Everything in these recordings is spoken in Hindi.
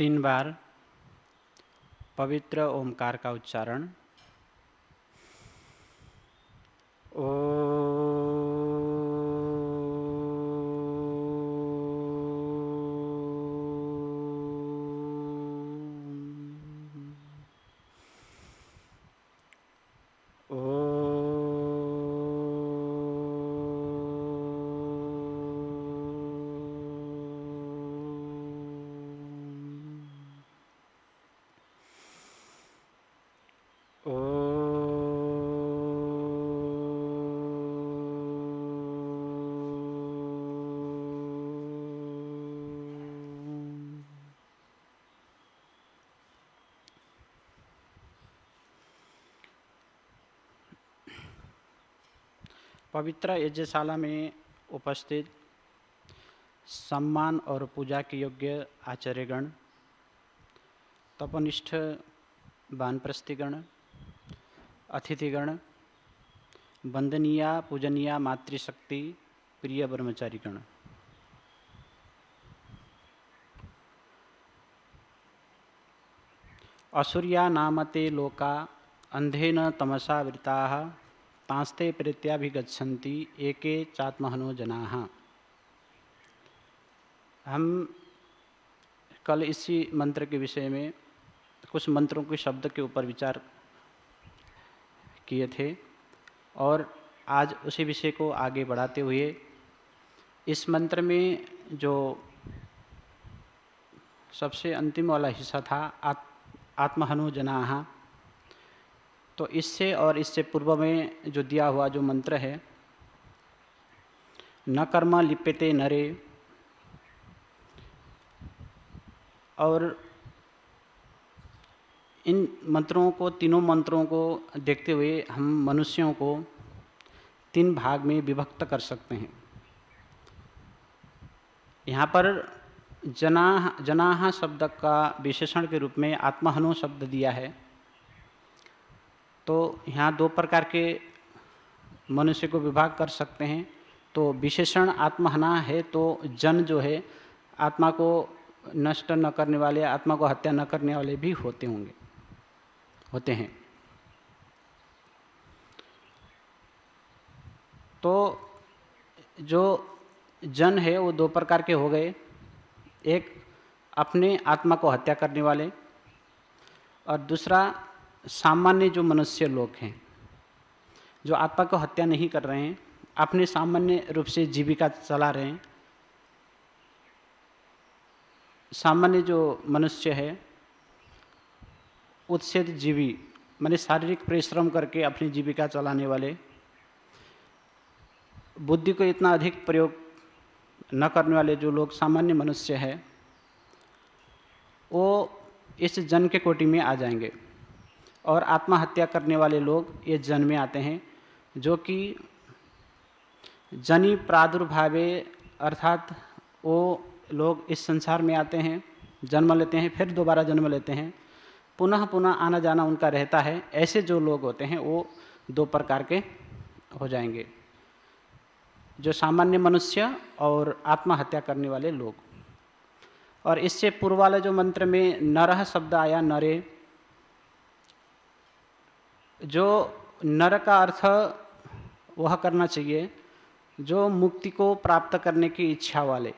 3 बार पवित्र ओमकार का उच्चारण। पवित्र यज्ञशाला में उपस्थित सम्मान और पूजा के योग्य आचार्यगण, तपनिष्ठ वानप्रस्थीगण, अतिथिगण, वंदनीय पूजनीय मातृशक्ति प्रिय ब्रह्मचारीगण, असुर्या नामते लोका अंधेन तमसा वृताः तांस्ते प्रेत्याभिगच्छन्ति एके चात्महनो जनाः। हम कल इसी मंत्र के विषय में कुछ मंत्रों के शब्द के ऊपर विचार किए थे और आज उसी विषय को आगे बढ़ाते हुए इस मंत्र में जो सबसे अंतिम वाला हिस्सा था आत्महनो जनाः, तो इससे और इससे पूर्व में जो दिया हुआ जो मंत्र है न कर्म लिप्यते नरे, और इन मंत्रों को तीनों मंत्रों को देखते हुए हम मनुष्यों को 3 भाग में विभक्त कर सकते हैं। यहाँ पर जनाः शब्द का विशेषण के रूप में आत्महनो शब्द दिया है। तो यहाँ 2 प्रकार के मनुष्य को विभाग कर सकते हैं। तो विशेषण आत्महना है तो जन जो है आत्मा को नष्ट न करने वाले, आत्मा को हत्या न करने वाले भी होते हैं। तो जो जन है वो 2 प्रकार के हो गए, एक अपने आत्मा को हत्या करने वाले और दूसरा सामान्य जो मनुष्य लोग हैं जो आत्मा को हत्या नहीं कर रहे हैं, अपने सामान्य रूप से जीविका चला रहे हैं। सामान्य जो मनुष्य है उत्सेद जीवी, माने शारीरिक परिश्रम करके अपनी जीविका चलाने वाले, बुद्धि को इतना अधिक प्रयोग न करने वाले जो लोग सामान्य मनुष्य है वो इस जन के कोटि में आ जाएंगे। और आत्महत्या करने वाले लोग ये जन में आते हैं, जो कि जनी प्रादुर्भावे, अर्थात वो लोग इस संसार में आते हैं, जन्म लेते हैं, फिर दोबारा जन्म लेते हैं, पुनः पुनः आना जाना उनका रहता है। ऐसे जो लोग होते हैं वो 2 प्रकार के हो जाएंगे, जो सामान्य मनुष्य और आत्महत्या करने वाले लोग। और इससे पूर्व वाले जो मंत्र में नरह शब्द आया, नरे, जो नर का अर्थ वह करना चाहिए जो मुक्ति को प्राप्त करने की इच्छा वाले,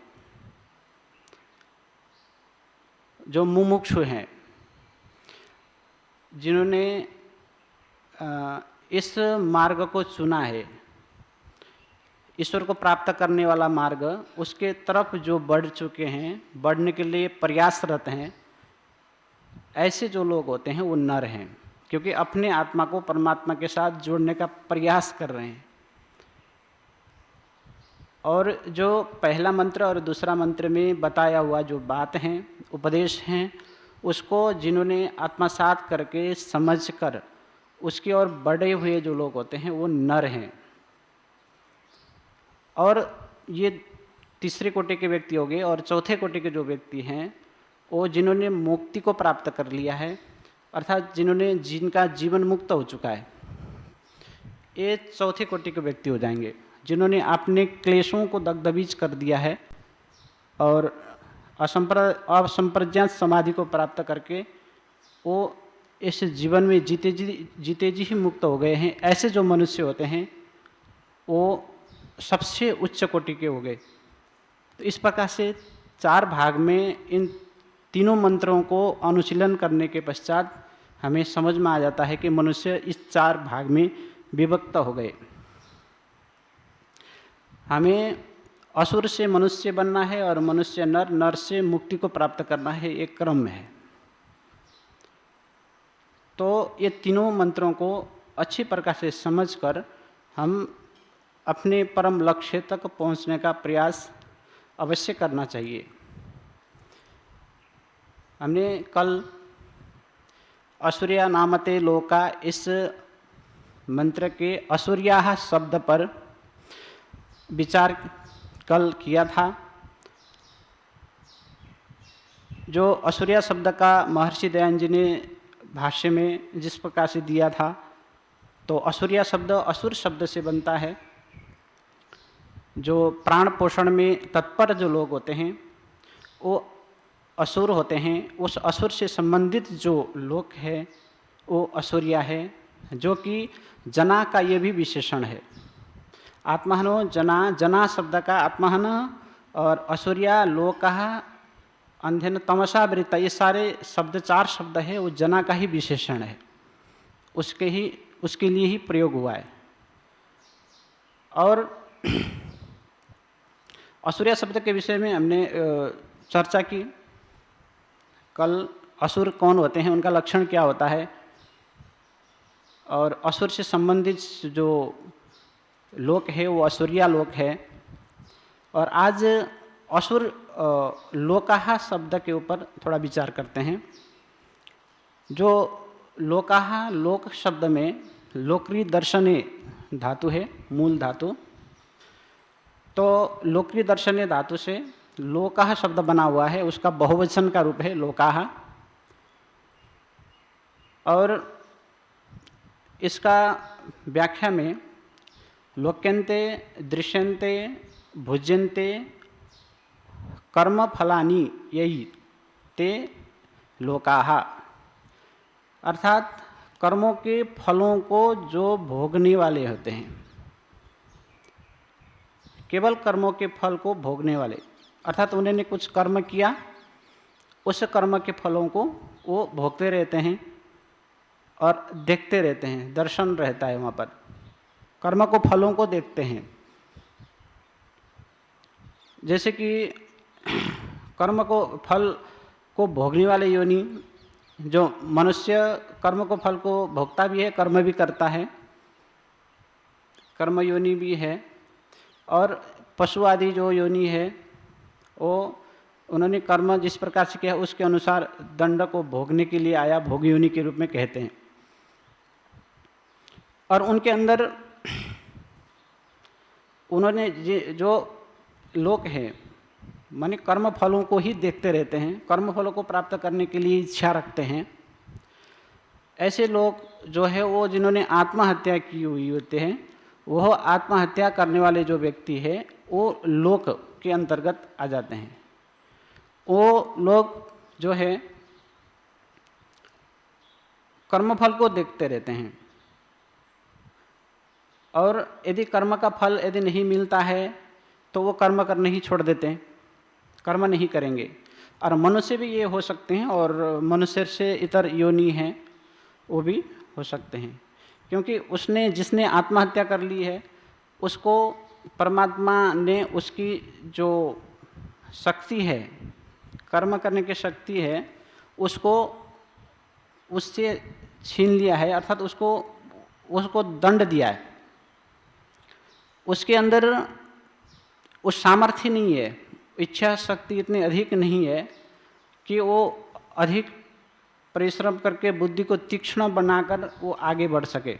जो मुमुक्षु हैं, जिन्होंने इस मार्ग को चुना है, ईश्वर को प्राप्त करने वाला मार्ग, उसके तरफ जो बढ़ चुके हैं, बढ़ने के लिए प्रयासरत हैं, ऐसे जो लोग होते हैं वो नर हैं, क्योंकि अपने आत्मा को परमात्मा के साथ जोड़ने का प्रयास कर रहे हैं। और जो पहला मंत्र और दूसरा मंत्र में बताया हुआ जो बात हैं, उपदेश हैं, उसको जिन्होंने आत्मसात करके समझकर उसकी ओर बढ़े हुए जो लोग होते हैं वो नर हैं। और ये तीसरे कोटि के व्यक्ति हो गए। और चौथे कोटि के जो व्यक्ति हैं वो जिन्होंने मुक्ति को प्राप्त कर लिया है, अर्थात जिनका जीवन मुक्त हो चुका है, ये चौथे कोटि के व्यक्ति हो जाएंगे, जिन्होंने अपने क्लेशों को दग्धबीज कर दिया है और असंप्रज्ञात समाधि को प्राप्त करके वो इस जीवन में जीते जी ही मुक्त हो गए हैं। ऐसे जो मनुष्य होते हैं वो सबसे उच्च कोटि के हो गए। तो इस प्रकार से 4 भाग में इन तीनों मंत्रों को अनुशीलन करने के पश्चात हमें समझ में आ जाता है कि मनुष्य इस 4 भाग में विभक्त हो गए। हमें असुर से मनुष्य बनना है और मनुष्य नर, नर से मुक्ति को प्राप्त करना है, एक क्रम है। तो ये तीनों मंत्रों को अच्छी प्रकार से समझकर हम अपने परम लक्ष्य तक पहुंचने का प्रयास अवश्य करना चाहिए। हमने कल असुर्या नामते लोका इस मंत्र के असुर्या शब्द पर विचार कल किया था। जो असुर्या शब्द का महर्षि दयानंद जी ने भाष्य में जिस प्रकार से दिया था, तो असुर्या शब्द असुर शब्द से बनता है। जो प्राण पोषण में तत्पर जो लोग होते हैं वो असुर होते हैं। उस असुर से संबंधित जो लोक है वो असुर्या है, जो कि जना का ये भी विशेषण है। आत्महनो जना, जना शब्द का आत्महन और असुर्या लोकः अंधेन तमसा वृत्ता, ये सारे शब्द 4 शब्द है वो जना का ही विशेषण है, उसके लिए ही प्रयोग हुआ है। और असुर्या शब्द के विषय में हमने चर्चा की कल। असुर कौन होते हैं, उनका लक्षण क्या होता है, और असुर से संबंधित जो लोक है वो असुर्या लोक है। और आज असुर लोकाहा शब्द के ऊपर थोड़ा विचार करते हैं। जो लोकाहा, लोक शब्द में लोकरी दर्शने धातु है, मूल धातु। तो लोकरी दर्शने धातु से लोकाहा शब्द बना हुआ है, उसका बहुवचन का रूप है लोकाहा। और इसका व्याख्या में लोक्यन्ते, दृश्यन्ते, भुज्यन्ते कर्म फलानि यही ते लोकाहा, अर्थात कर्मों के फलों को जो भोगने वाले होते हैं, केवल कर्मों के फल को भोगने वाले, अर्थात उन्होंने कुछ कर्म किया, उस कर्म के फलों को वो भोगते रहते हैं और देखते रहते हैं। दर्शन रहता है वहाँ पर, कर्म को फलों को देखते हैं। जैसे कि कर्म को फल को भोगने वाले योनि, जो मनुष्य कर्म को फल को भोगता भी है, कर्म भी करता है, कर्म योनि भी है। और पशु आदि जो योनि है वो उन्होंने कर्म जिस प्रकार से किया उसके अनुसार दंड को भोगने के लिए आया, भोग योनि के रूप में कहते हैं। और उनके अंदर उन्होंने जो लोक हैं माने कर्म फलों को ही देखते रहते हैं, कर्म फलों को प्राप्त करने के लिए इच्छा रखते हैं। ऐसे लोग जो है वो जिन्होंने आत्महत्या की हुई होते हैं, वह आत्महत्या करने वाले जो व्यक्ति है वो लोक के अंतर्गत आ जाते हैं। वो लोग जो है कर्मफल को देखते रहते हैं, और यदि कर्म का फल यदि नहीं मिलता है तो वो कर्म करने ही छोड़ देते हैं, कर्म नहीं करेंगे। और मनुष्य भी ये हो सकते हैं, और मनुष्य से इतर योनि हैं वो भी हो सकते हैं, क्योंकि जिसने आत्महत्या कर ली है उसको परमात्मा ने उसकी जो शक्ति है, कर्म करने की शक्ति है, उसको उससे छीन लिया है, अर्थात उसको दंड दिया है। उसके अंदर उस सामर्थ्य नहीं है, इच्छा शक्ति इतनी अधिक नहीं है कि वो अधिक परिश्रम करके बुद्धि को तीक्ष्ण बनाकर वो आगे बढ़ सके।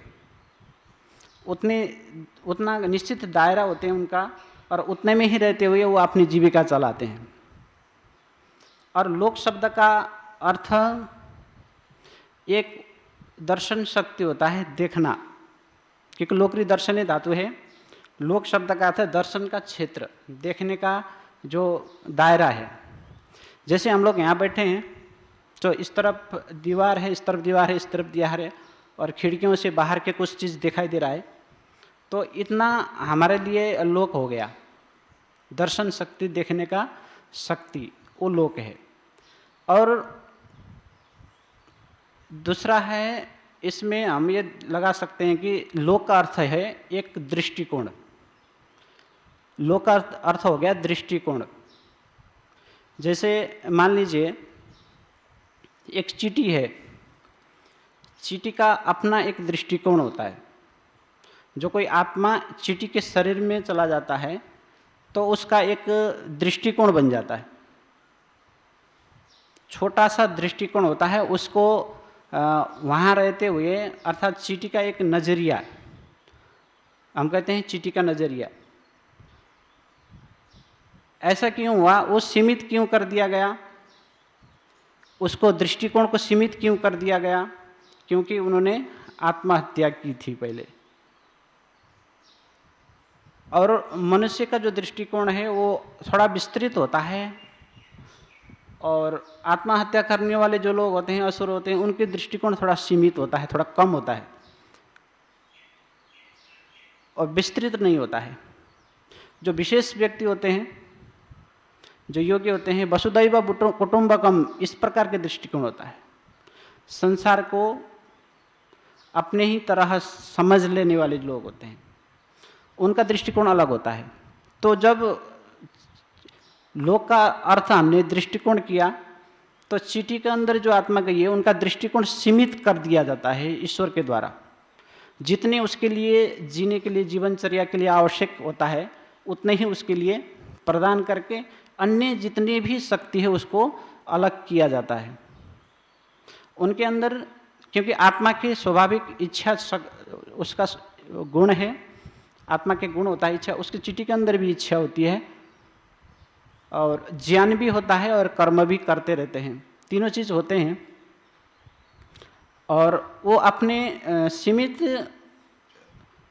उतना निश्चित दायरा होते हैं उनका, और उतने में ही रहते हुए वो अपनी जीविका चलाते हैं। और लोक शब्द का अर्थ एक दर्शन शक्ति होता है, देखना, क्योंकि लोकरी दर्शने धातु है। लोक शब्द का अर्थ है दर्शन का क्षेत्र, देखने का जो दायरा है। जैसे हम लोग यहाँ बैठे हैं तो इस तरफ दीवार है, इस तरफ दीवार है, इस तरफ दीवार है, और खिड़कियों से बाहर के कुछ चीज़ दिखाई दे रहा है, तो इतना हमारे लिए लोक हो गया। दर्शन शक्ति, देखने का शक्ति, वो लोक है। और दूसरा है, इसमें हम ये लगा सकते हैं कि लोक का अर्थ है एक दृष्टिकोण। लोक का अर्थ हो गया दृष्टिकोण। जैसे मान लीजिए एक चींटी है, चींटी का अपना एक दृष्टिकोण होता है। जो कोई आत्मा चींटी के शरीर में चला जाता है तो उसका एक दृष्टिकोण बन जाता है, छोटा सा दृष्टिकोण होता है उसको वहाँ रहते हुए, अर्थात चींटी का एक नज़रिया, हम कहते हैं चींटी का नज़रिया। ऐसा क्यों हुआ, वो सीमित क्यों कर दिया गया, उसको दृष्टिकोण को सीमित क्यों कर दिया गया? क्योंकि उन्होंने आत्महत्या की थी पहले। और मनुष्य का जो दृष्टिकोण है वो थोड़ा विस्तृत होता है, और आत्महत्या करने वाले जो लोग होते हैं, असुर होते हैं, उनके दृष्टिकोण थोड़ा सीमित होता है, थोड़ा कम होता है और विस्तृत नहीं होता है। जो विशेष व्यक्ति होते हैं, जो योग्य होते हैं, वसुदैव कुटुंबकम, इस प्रकार के दृष्टिकोण होता है। संसार को अपने ही तरह समझ लेने वाले लोग होते हैं, उनका दृष्टिकोण अलग होता है। तो जब लोक का अर्थ हमने दृष्टिकोण किया तो चींटी के अंदर जो आत्मा गई है उनका दृष्टिकोण सीमित कर दिया जाता है ईश्वर के द्वारा। जितने उसके लिए जीने के लिए, जीवनचर्या के लिए आवश्यक होता है, उतने ही उसके लिए प्रदान करके अन्य जितनी भी शक्ति है उसको अलग किया जाता है उनके अंदर। क्योंकि आत्मा की स्वाभाविक इच्छा, उसका गुण है, आत्मा के गुण होता है इच्छा। उसकी चींटी के अंदर भी इच्छा होती है, और ज्ञान भी होता है, और कर्म भी करते रहते हैं, तीनों चीज़ होते हैं। और वो अपने सीमित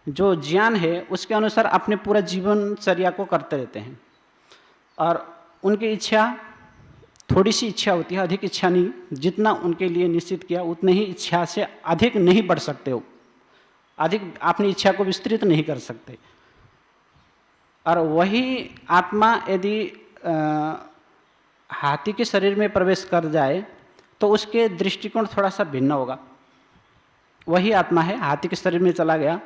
जो ज्ञान है उसके अनुसार अपने पूरा जीवनचर्या को करते रहते हैं। और उनकी इच्छा, थोड़ी सी इच्छा होती है, अधिक इच्छा नहीं। जितना उनके लिए निश्चित किया उतने ही इच्छा से अधिक नहीं बढ़ सकते हो, अधिक अपनी इच्छा को विस्तृत नहीं कर सकते। और वही आत्मा यदि हाथी के शरीर में प्रवेश कर जाए तो उसके दृष्टिकोण थोड़ा सा भिन्न होगा। वही आत्मा है, हाथी के शरीर में चला गया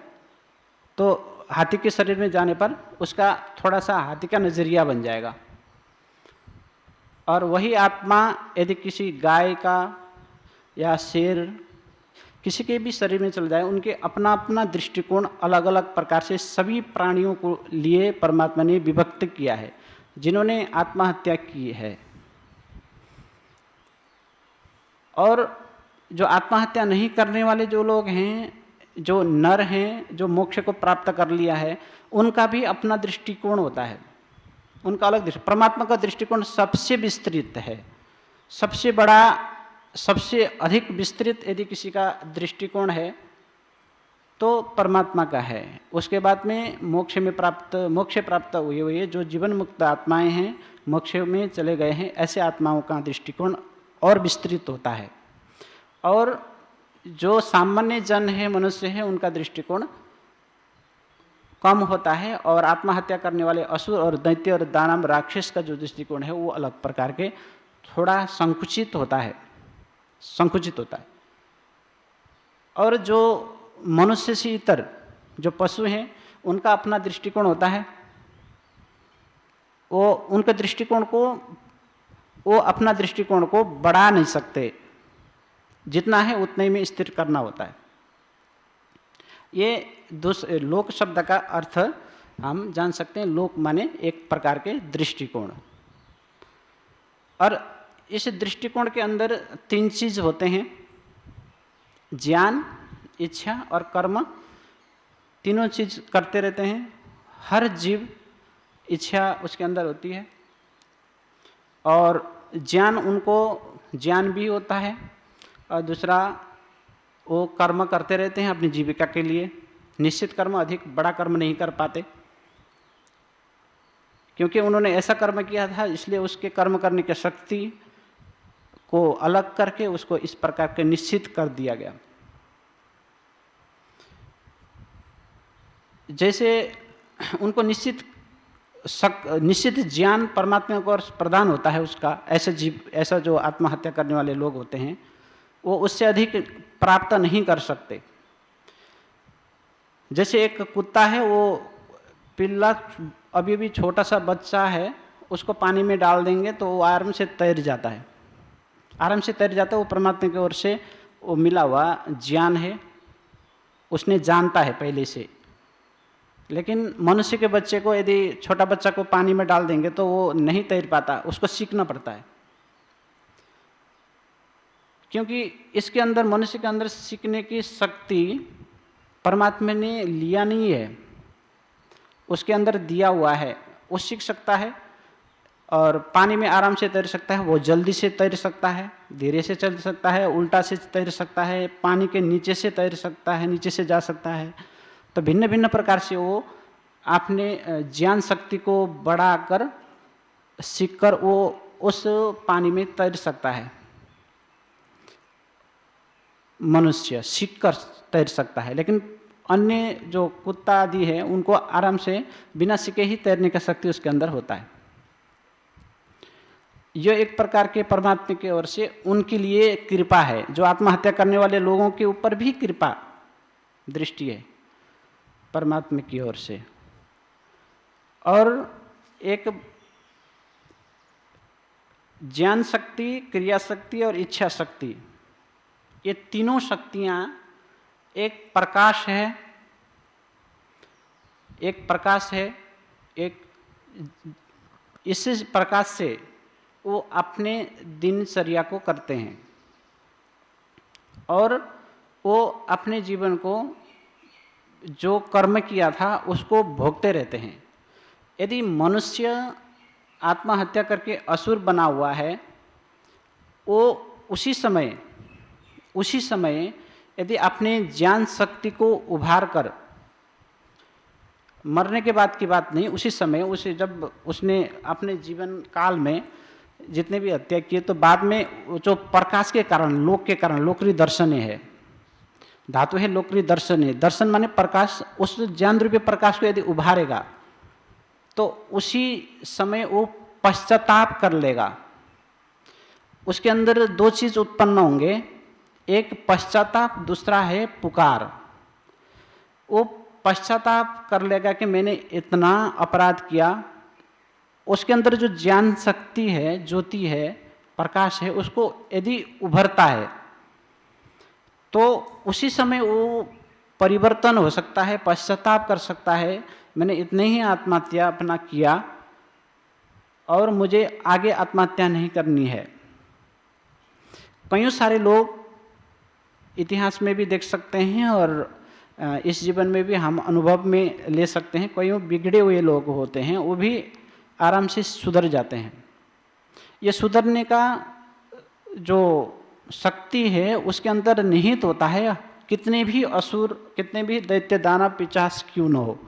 तो हाथी के शरीर में जाने पर उसका थोड़ा सा हाथी का नज़रिया बन जाएगा। और वही आत्मा यदि किसी गाय का या शेर, किसी के भी शरीर में चल जाए, उनके अपना अपना दृष्टिकोण अलग अलग प्रकार से सभी प्राणियों को लिए परमात्मा ने विभक्त किया है जिन्होंने आत्महत्या की है। और जो आत्महत्या नहीं करने वाले जो लोग हैं, जो नर हैं, जो मोक्ष को प्राप्त कर लिया है, उनका भी अपना दृष्टिकोण होता है, उनका अलग दृष्टि। परमात्मा का दृष्टिकोण सबसे विस्तृत है, सबसे बड़ा, सबसे अधिक विस्तृत यदि किसी का दृष्टिकोण है तो परमात्मा का है। उसके बाद में मोक्ष प्राप्त हुए हुए जो जीवन मुक्त आत्माएं हैं, मोक्ष में चले गए हैं, ऐसे आत्माओं का दृष्टिकोण और विस्तृत होता है। और जो सामान्य जन है, मनुष्य है, उनका दृष्टिकोण कम होता है। और आत्महत्या करने वाले असुर और दैत्य और दानव राक्षस का जो दृष्टिकोण है वो अलग प्रकार के, थोड़ा संकुचित होता है। और जो मनुष्य से इतर जो पशु हैं उनका अपना दृष्टिकोण होता है। वो उनके दृष्टिकोण को, वो अपना दृष्टिकोण को बढ़ा नहीं सकते, जितना है उतने में स्थिर करना होता है। ये लोक शब्द का अर्थ हम जान सकते हैं। लोक माने एक प्रकार के दृष्टिकोण। और इस दृष्टिकोण के अंदर तीन चीज होते हैं, ज्ञान, इच्छा और कर्म। तीनों चीज करते रहते हैं। हर जीव इच्छा उसके अंदर होती है, और ज्ञान, उनको ज्ञान भी होता है। और दूसरा, वो कर्म करते रहते हैं अपनी जीविका के लिए। निश्चित कर्म, अधिक बड़ा कर्म नहीं कर पाते। क्योंकि उन्होंने ऐसा कर्म किया था, इसलिए उसके कर्म करने की शक्ति को अलग करके उसको इस प्रकार के निश्चित कर दिया गया। जैसे उनको निश्चित ज्ञान परमात्मा को प्रदान होता है उसका, ऐसा जो आत्महत्या करने वाले लोग होते हैं वो उससे अधिक प्राप्त नहीं कर सकते। जैसे एक कुत्ता है, वो पिल्ला अभी भी छोटा सा बच्चा है, उसको पानी में डाल देंगे तो वो आराम से तैर जाता है, आराम से तैर जाता है। वो परमात्मा की ओर से वो मिला हुआ ज्ञान है, उसने जानता है पहले से। लेकिन मनुष्य के बच्चे को, यदि छोटा बच्चा को पानी में डाल देंगे तो वो नहीं तैर पाता, उसको सीखना पड़ता है। क्योंकि इसके अंदर, मनुष्य के अंदर सीखने की शक्ति परमात्मा ने लिया नहीं है, उसके अंदर दिया हुआ है। वो सीख सकता है और पानी में आराम से तैर सकता है, वो जल्दी से तैर सकता है, धीरे से चल सकता है, उल्टा से तैर सकता है, पानी के नीचे से तैर सकता है, नीचे से जा सकता है। तो भिन्न भिन्न प्रकार से वो अपने ज्ञान शक्ति को बढ़ाकर सीखकर वो उस पानी में तैर सकता है। मनुष्य सीखकर तैर सकता है, लेकिन अन्य जो कुत्ता आदि है उनको आराम से बिना सीखे ही तैरने का शक्ति उसके अंदर होता है। यह एक प्रकार के परमात्मा की ओर से उनके लिए कृपा है, जो आत्महत्या करने वाले लोगों के ऊपर भी कृपा दृष्टि है परमात्मा की ओर से। और एक ज्ञान शक्ति, क्रिया शक्ति और इच्छा शक्ति, ये तीनों शक्तियां एक प्रकाश है, एक इस प्रकाश से वो अपने दिनचर्या को करते हैं और वो अपने जीवन को जो कर्म किया था उसको भोगते रहते हैं। यदि मनुष्य आत्महत्या करके असुर बना हुआ है, वो उसी समय यदि अपने ज्ञान शक्ति को उभार कर, मरने के बाद की बात नहीं, उसी समय जब उसने अपने जीवन काल में जितने भी हत्या किए, तो बाद में जो प्रकाश के कारण, लोक के कारण, लोकरी दर्शन है, धातु है लोकरी दर्शन है, दर्शन माने प्रकाश, उस ज्ञान रूपी प्रकाश को यदि उभारेगा तो उसी समय वो पश्चाताप कर लेगा। उसके अंदर दो चीज उत्पन्न होंगे, एक पश्चाताप, दूसरा है पुकार। वो पश्चाताप कर लेगा कि मैंने इतना अपराध किया। उसके अंदर जो ज्ञान शक्ति है, ज्योति है, प्रकाश है, उसको यदि उभरता है तो उसी समय वो परिवर्तन हो सकता है, पश्चाताप कर सकता है, मैंने इतने ही आत्महत्या अपना किया और मुझे आगे आत्महत्या नहीं करनी है। कई सारे लोग इतिहास में भी देख सकते हैं और इस जीवन में भी हम अनुभव में ले सकते हैं। कई बिगड़े हुए लोग होते हैं, वो भी आराम से सुधर जाते हैं। ये सुधरने का जो शक्ति है उसके अंदर निहित होता है, कितने भी असुर, कितने भी दैत्य दानव पिशाच क्यों न हो,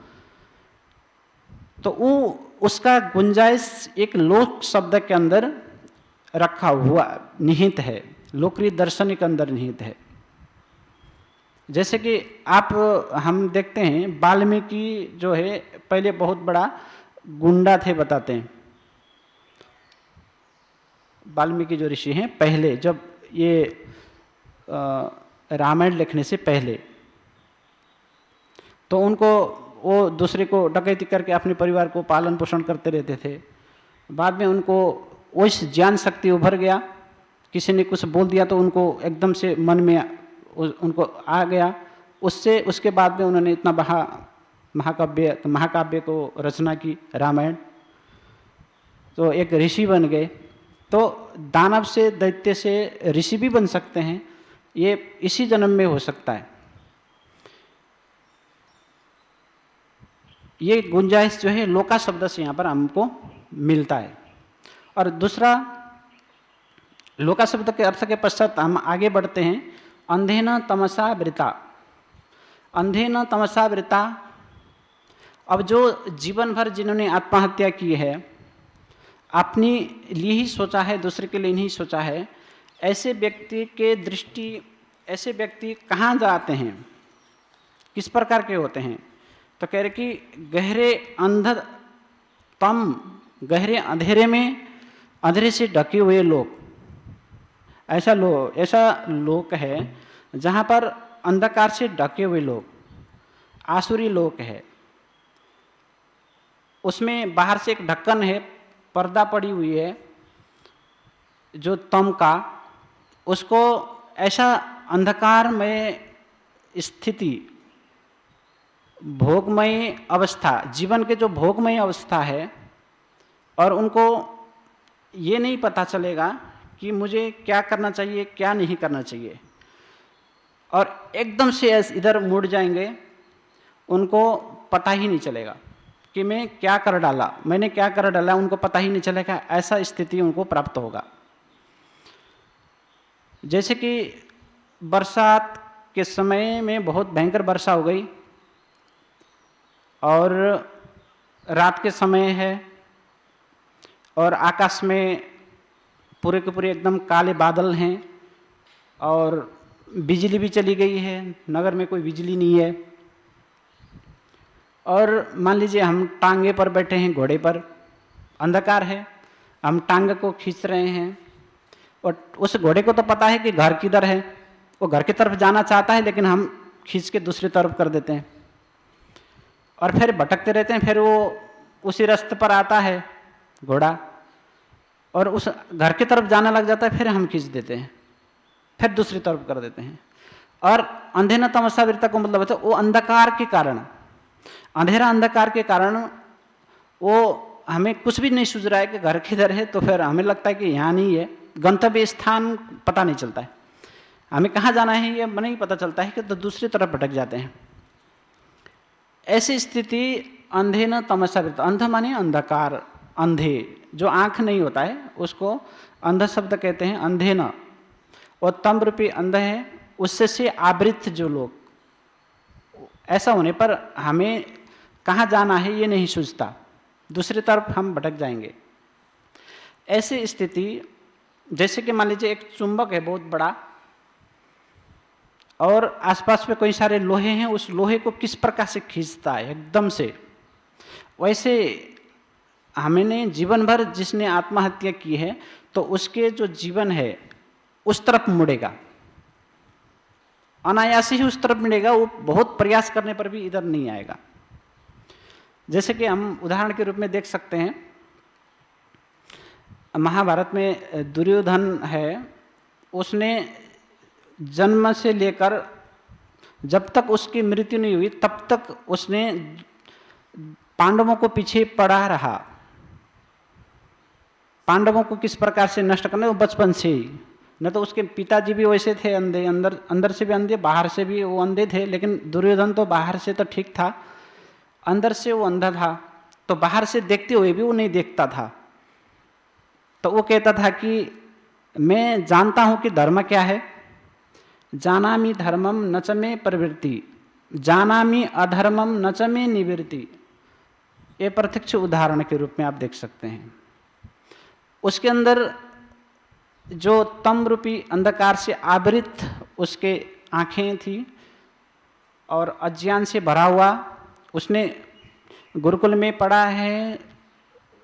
तो वो उसका गुंजाइश एक लोक शब्द के अंदर रखा हुआ निहित है, लोकरी दर्शन के अंदर निहित है। जैसे कि हम देखते हैं वाल्मीकि जो है पहले बहुत बड़ा गुंडा थे, बताते हैं वाल्मीकि जो ऋषि हैं, पहले जब ये रामायण लिखने से पहले, तो उनको वो दूसरे को डकैती करके अपने परिवार को पालन पोषण करते रहते थे। बाद में उनको उस ज्ञान शक्ति उभर गया, किसी ने कुछ बोल दिया तो उनको एकदम से मन में उनको आ गया। उसके बाद में उन्होंने इतना बड़ा महाकाव्य को रचना की, रामायण, तो एक ऋषि बन गए। तो दानव से, दैत्य से ऋषि भी बन सकते हैं, ये इसी जन्म में हो सकता है। ये गुंजाइश जो है लोका शब्द से यहाँ पर हमको मिलता है। और दूसरा, लोका शब्द के अर्थ के पश्चात हम आगे बढ़ते हैं, अंधेन तमसा वृता। अंधेन तमसा वृता अब जो जीवन भर जिन्होंने आत्महत्या की है, अपने लिए ही सोचा है, दूसरे के लिए नहीं सोचा है, ऐसे व्यक्ति के दृष्टि, ऐसे व्यक्ति कहाँ जाते हैं, किस प्रकार के होते हैं? तो कह रहे कि गहरे अंधेरे में, अंधेरे से ढके हुए लोग, ऐसा लोक है जहाँ पर अंधकार से ढके हुए लोग, आसुरी लोक है। उसमें बाहर से एक ढक्कन है, पर्दा पड़ी हुई है जो तम का, उसको ऐसा अंधकार में स्थिति, भोगमय अवस्था, जीवन के जो भोगमय अवस्था है, और उनको ये नहीं पता चलेगा कि मुझे क्या करना चाहिए, क्या नहीं करना चाहिए, और एकदम से इधर मुड़ जाएंगे, उनको पता ही नहीं चलेगा कि मैंने क्या कर डाला, उनको पता ही नहीं चलेगा। ऐसा स्थिति उनको प्राप्त होगा। जैसे कि बरसात के समय में बहुत भयंकर वर्षा हो गई और रात के समय है और आकाश में पूरे के पूरे एकदम काले बादल हैं और बिजली भी चली गई है, नगर में कोई बिजली नहीं है, और मान लीजिए हम टांगे पर बैठे हैं, घोड़े पर, अंधकार है, हम टांगे को खींच रहे हैं और उस घोड़े को तो पता है कि घर किधर है, वो घर की तरफ जाना चाहता है, लेकिन हम खींच के दूसरी तरफ कर देते हैं और फिर भटकते रहते हैं। फिर वो उसी रास्ते पर आता है घोड़ा और उस घर की तरफ जाने लग जाता है, फिर हम खींच देते हैं, फिर दूसरी तरफ कर देते हैं। और अंधेरा तमसा वीरता को मतलब है वो अंधकार के कारण, अंधेरा अंधकार के कारण वो हमें कुछ भी नहीं सूझ रहा है कि घर किधर है, तो फिर हमें लगता है कि यहाँ नहीं है, गंतव्य स्थान पता नहीं चलता है, हमें कहाँ जाना है ये नहीं पता चलता है, कि तो दूसरी तरफ भटक जाते हैं। ऐसी स्थिति अंधे न तमसा वीरता, अंध माने अंधकार, अंधे, जो आँख नहीं होता है उसको अंध शब्द कहते हैं, अंधे न, और तम रूपी अंध है, उससे से आवृत जो लोग, ऐसा होने पर हमें कहाँ जाना है ये नहीं सूझता, दूसरी तरफ हम भटक जाएंगे। ऐसी स्थिति, जैसे कि मान लीजिए एक चुंबक है बहुत बड़ा और आसपास में कई सारे लोहे हैं, उस लोहे को किस प्रकार से खींचता है एकदम से, वैसे हमने जीवन भर जिसने आत्महत्या की है तो उसके जो जीवन है उस तरफ मुड़ेगा, अनायास ही उस तरफ मिलेगा, वो बहुत प्रयास करने पर भी इधर नहीं आएगा। जैसे कि हम उदाहरण के रूप में देख सकते हैं, महाभारत में दुर्योधन है, उसने जन्म से लेकर जब तक उसकी मृत्यु नहीं हुई तब तक उसने पांडवों को पीछे पड़ा रहा। पांडवों को किस प्रकार से नष्ट करना, वो बचपन से ही, न तो उसके पिताजी भी वैसे थे अंधे, अंदर से भी अंधे, बाहर से भी वो अंधे थे, लेकिन दुर्योधन तो बाहर से तो ठीक था, अंदर से वो अंधा था, तो बाहर से देखते हुए भी वो नहीं देखता था। तो वो कहता था कि मैं जानता हूँ कि धर्म क्या है, जानामि धर्मम न च मे प्रवृत्ति, जानामि अधर्मम न च मे निवृत्ति। ये प्रत्यक्ष उदाहरण के रूप में आप देख सकते हैं। उसके अंदर जो तम रूपी अंधकार से आवृत उसके आँखें थी और अज्ञान से भरा हुआ, उसने गुरुकुल में पढ़ा है,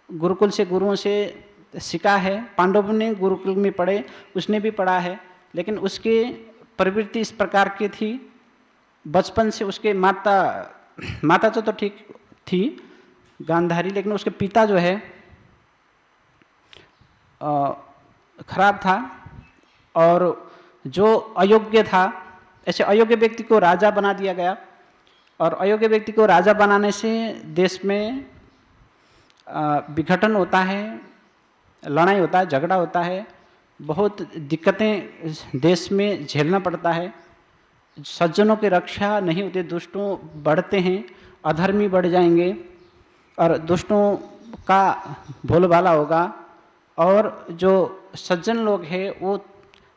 गुरुकुल से गुरुओं से सीखा है, पांडवों ने गुरुकुल में पढ़े, उसने भी पढ़ा है, लेकिन उसकी प्रवृत्ति इस प्रकार की थी, बचपन से उसके माता तो ठीक थी गांधारी, लेकिन उसके पिता जो है खराब था और जो अयोग्य था, ऐसे अयोग्य व्यक्ति को राजा बना दिया गया। और अयोग्य व्यक्ति को राजा बनाने से देश में विघटन होता है, लड़ाई होता है, झगड़ा होता है, बहुत दिक्कतें देश में झेलना पड़ता है, सज्जनों की रक्षा नहीं होती, दुष्टों बढ़ते हैं, अधर्मी बढ़ जाएंगे और दुष्टों का बोलबाला होगा, और जो सज्जन लोग हैं वो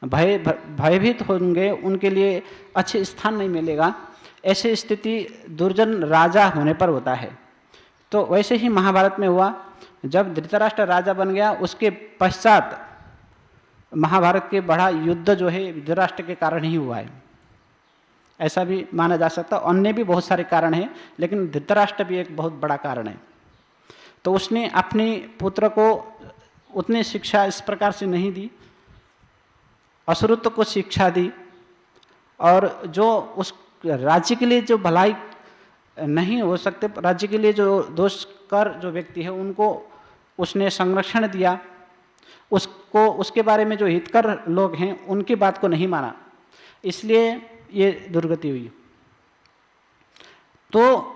भयभीत होंगे, उनके लिए अच्छे स्थान नहीं मिलेगा। ऐसी स्थिति दुर्जन राजा होने पर होता है। तो वैसे ही महाभारत में हुआ, जब धृतराष्ट्र राजा बन गया उसके पश्चात महाभारत के बड़ा युद्ध जो है धृतराष्ट्र के कारण ही हुआ है, ऐसा भी माना जा सकता है। अन्य भी बहुत सारे कारण हैं, लेकिन धृतराष्ट्र भी एक बहुत बड़ा कारण है। तो उसने अपने पुत्र को उतनी शिक्षा इस प्रकार से नहीं दी, असुरत्व को शिक्षा दी, और जो उस राज्य के लिए जो भलाई नहीं हो सकते, राज्य के लिए जो दोषकर जो व्यक्ति है उनको उसने संरक्षण दिया, उसको उसके बारे में जो हितकर लोग हैं उनकी बात को नहीं माना, इसलिए ये दुर्गति हुई। तो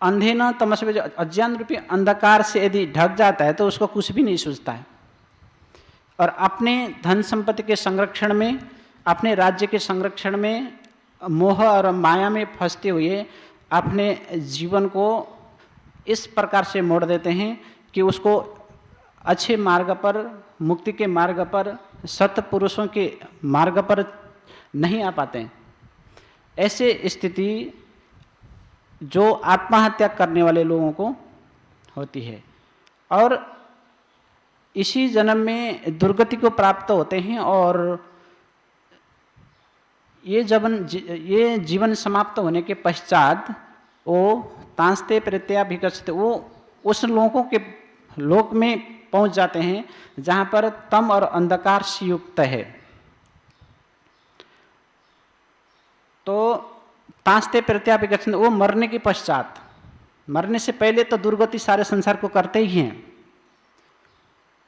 अंधे न तमस में, जो अज्ञान रूपी अंधकार से यदि ढक जाता है तो उसको कुछ भी नहीं सूझता है, और अपने धन संपत्ति के संरक्षण में, अपने राज्य के संरक्षण में मोह और माया में फंसते हुए अपने जीवन को इस प्रकार से मोड़ देते हैं कि उसको अच्छे मार्ग पर, मुक्ति के मार्ग पर, सत्पुरुषों के मार्ग पर नहीं आ पाते हैं। ऐसे स्थिति जो आत्महत्या करने वाले लोगों को होती है, और इसी जन्म में दुर्गति को प्राप्त होते हैं, और ये जीवन समाप्त होने के पश्चात वो तांस्ते प्रत्या विकसित, वो उस लोगों के लोक में पहुंच जाते हैं जहां पर तम और अंधकार से युक्त है। तो तांस्ते प्रत्या विकसित, वो मरने के पश्चात, मरने से पहले तो दुर्गति सारे संसार को करते ही हैं,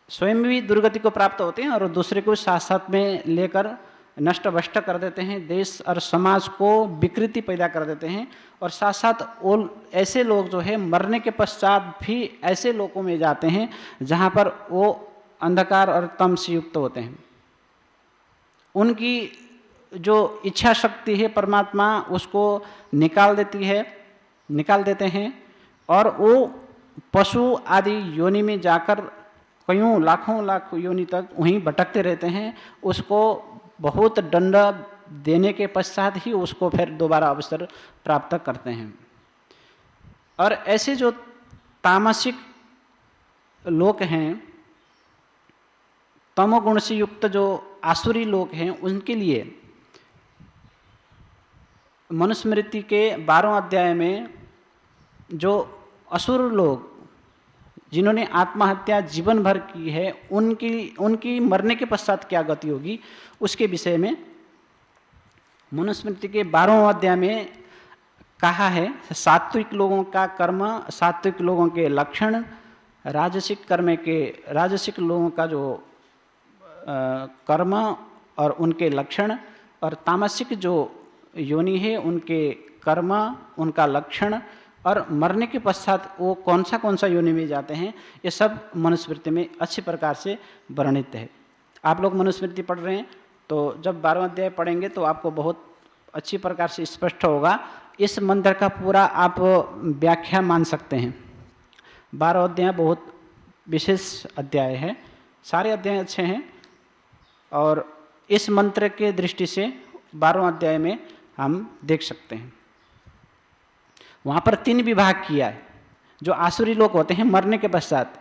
स्वयं भी दुर्गति को प्राप्त होते हैं और दूसरे को साथ साथ में लेकर नष्ट भ्रष्ट कर देते हैं, देश और समाज को विकृति पैदा कर देते हैं, और साथ साथ वो ऐसे लोग जो है मरने के पश्चात भी ऐसे लोगों में जाते हैं जहाँ पर वो अंधकार और तम से युक्त होते हैं। उनकी जो इच्छा शक्ति है परमात्मा उसको निकाल देते हैं, और वो पशु आदि योनि में जाकर कईयों लाखों लाख योनि तक वहीं भटकते रहते हैं। उसको बहुत दंड देने के पश्चात ही उसको फिर दोबारा अवसर प्राप्त करते हैं। और ऐसे जो तामसिक लोग हैं, तमोगुण से युक्त जो आसुरी लोग हैं, उनके लिए मनुस्मृति के 12वें अध्याय में जो असुर लोग जिन्होंने आत्महत्या जीवन भर की है, उनकी मरने के पश्चात क्या गति होगी उसके विषय में मनुस्मृति के 12वें अध्याय में कहा है। सात्विक लोगों का कर्म, सात्विक लोगों के लक्षण, राजसिक लोगों का जो कर्म और उनके लक्षण, और तामसिक जो योनि है उनके कर्म, उनका लक्षण, और मरने के पश्चात वो कौन सा योनि में जाते हैं, ये सब मनुस्मृति में अच्छी प्रकार से वर्णित है। आप लोग मनुस्मृति पढ़ रहे हैं तो जब 12वां अध्याय पढ़ेंगे तो आपको बहुत अच्छी प्रकार से स्पष्ट होगा। इस मंत्र का पूरा आप व्याख्या मान सकते हैं। 12वां अध्याय बहुत विशेष अध्याय है, सारे अध्याय अच्छे हैं, और इस मंत्र के दृष्टि से 12वां अध्याय में हम देख सकते हैं। वहाँ पर 3 विभाग किया है। जो आसुरी लोग होते हैं मरने के पश्चात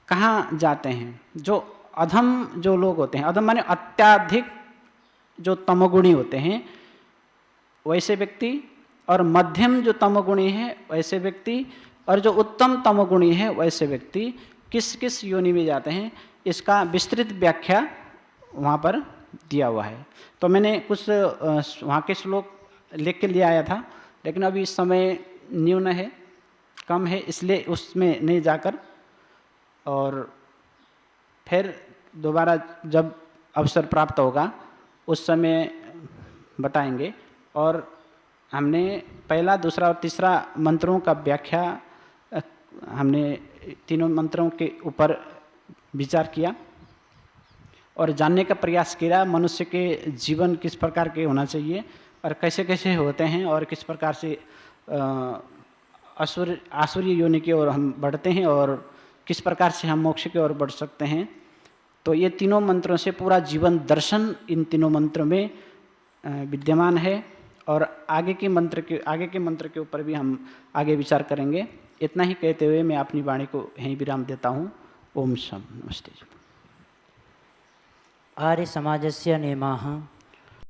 कहाँ जाते हैं, जो अधम जो लोग होते हैं, अधम माने अत्याधिक जो तमोगुणी होते हैं वैसे व्यक्ति, और मध्यम जो तमोगुणी है वैसे व्यक्ति, और जो उत्तम तमोगुणी है वैसे व्यक्ति किस किस योनि में जाते हैं, इसका विस्तृत व्याख्या वहाँ पर दिया हुआ है। तो मैंने कुछ वहाँ के श्लोक लिख के ले आया था, लेकिन अभी समय न्यून है, कम है, इसलिए उसमें नहीं जाकर और फिर दोबारा जब अवसर प्राप्त होगा उस समय बताएंगे। और हमने पहला, दूसरा और तीसरा मंत्रों का व्याख्या हमने तीनों मंत्रों के ऊपर विचार किया और जानने का प्रयास किया मनुष्य के जीवन किस प्रकार के होना चाहिए और कैसे कैसे होते हैं, और किस प्रकार से आसुरी योनि की ओर हम बढ़ते हैं और किस प्रकार से हम मोक्ष की ओर बढ़ सकते हैं। तो ये तीनों मंत्रों से पूरा जीवन दर्शन इन तीनों मंत्रों में विद्यमान है, और आगे के मंत्र के ऊपर भी हम आगे विचार करेंगे। इतना ही कहते हुए मैं अपनी वाणी को यहीं विराम देता हूँ। ओम शम नमस्ते। आर्य समाजस्य नियमाः